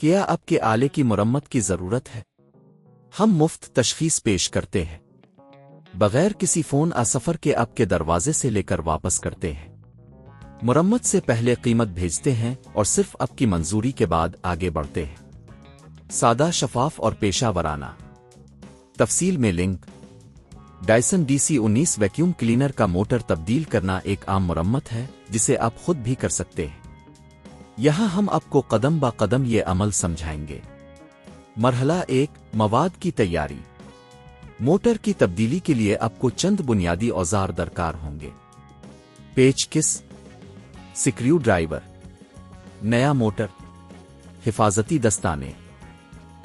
کیا اب کے آلے کی مرمت کی ضرورت ہے؟ ہم مفت تشخیص پیش کرتے ہیں، بغیر کسی فون سفر کے اب کے دروازے سے لے کر واپس کرتے ہیں۔ مرمت سے پہلے قیمت بھیجتے ہیں اور صرف اب کی منظوری کے بعد آگے بڑھتے ہیں۔ سادہ، شفاف اور پیشہ ورانہ۔ تفصیل میں link. Dyson DC19 vacuum cleaner کا موٹر تبدیل کرنا ایک عام مرمت ہے جسے آپ خود بھی کر سکتے ہیں۔ یہاں ہم آپ کو قدم با قدم یہ عمل سمجھائیں گے۔ مرحلہ 1، مواد کی تیاری۔ موٹر کی تبدیلی کے لیے آپ کو چند بنیادی اوزار درکار ہوں گے۔ پیچ کس، سکریو ڈرائیور، نیا موٹر، حفاظتی دستانے۔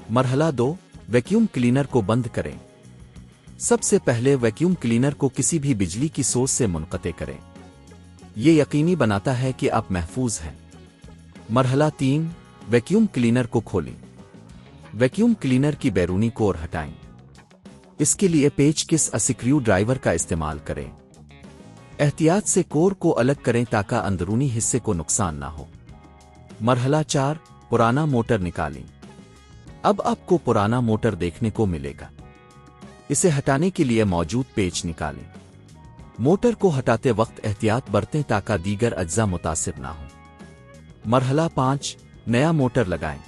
مرحلہ 2، ویکیوم کلینر کو بند کریں۔ سب سے پہلے ویکیوم کلینر کو کسی بھی بجلی کی سورس سے منقطع کریں۔ یہ یقینی بناتا ہے کہ آپ محفوظ ہیں۔ مرحلہ 3، ویکیوم کلینر کو کھولیں۔ ویکیوم کلینر کی بیرونی کور ہٹائیں۔ اس کے لیے پیچ کس سکریو ڈرائیور کا استعمال کریں۔ احتیاط سے کور کو الگ کریں تاکہ اندرونی حصے کو نقصان نہ ہو۔ مرحلہ 4، پرانا موٹر نکالیں۔ اب آپ کو پرانا موٹر دیکھنے کو ملے گا۔ اسے ہٹانے کے لیے موجود پیچ نکالیں۔ موٹر کو ہٹاتے وقت احتیاط برتیں تاکہ دیگر اجزاء متاثر نہ ہوں۔ مرحلہ 5، نیا موٹر لگائیں۔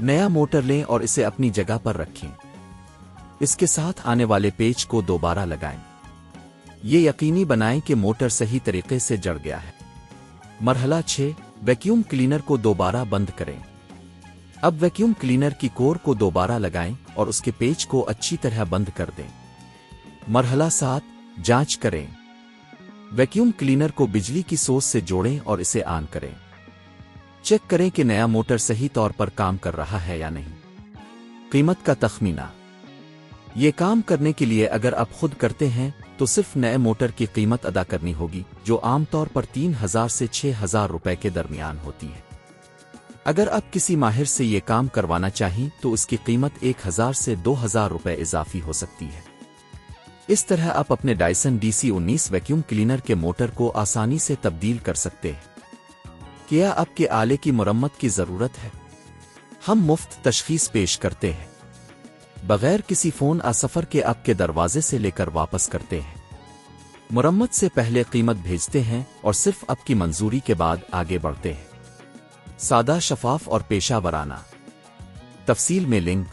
نیا موٹر لیں اور اسے اپنی جگہ پر رکھیں۔ اس کے ساتھ آنے والے پیچ کو دوبارہ لگائیں۔ یہ یقینی بنائیں کہ موٹر صحیح طریقے سے جڑ گیا ہے۔ مرحلہ 6، ویکیوم کلینر کو دوبارہ بند کریں۔ اب ویکیوم کلینر کی کور کو دوبارہ لگائیں اور اس کے پیچ کو اچھی طرح بند کر دیں۔ مرحلہ 7، جانچ کریں۔ ویکیوم کلینر کو بجلی کی سورس سے جوڑیں اور اسے آن کریں۔ چیک کریں کہ نیا موٹر صحیح طور پر کام کر رہا ہے یا نہیں۔ قیمت کا تخمینہ۔ یہ کام کرنے کے لیے اگر آپ خود کرتے ہیں تو صرف نئے موٹر کی قیمت ادا کرنی ہوگی، جو عام طور پر 3000 سے 6000 روپے کے درمیان ہوتی ہے۔ اگر آپ کسی ماہر سے یہ کام کروانا چاہیں تو اس کی قیمت 1000 سے 2000 روپے اضافی ہو سکتی ہے۔ اس طرح آپ اپنے ڈائسن DC19 ویکیوم کلینر کے موٹر کو آسانی سے تبدیل کر سکتے ہیں۔ کیا آپ کے آلے کی مرمت کی ضرورت ہے؟ ہم مفت تشخیص پیش کرتے ہیں، بغیر کسی فون سفر کے آپ کے دروازے سے لے کر واپس کرتے ہیں۔ مرمت سے پہلے قیمت بھیجتے ہیں اور صرف آپ کی منظوری کے بعد آگے بڑھتے ہیں۔ سادہ، شفاف اور پیشہ ورانہ۔ تفصیل میں لنک۔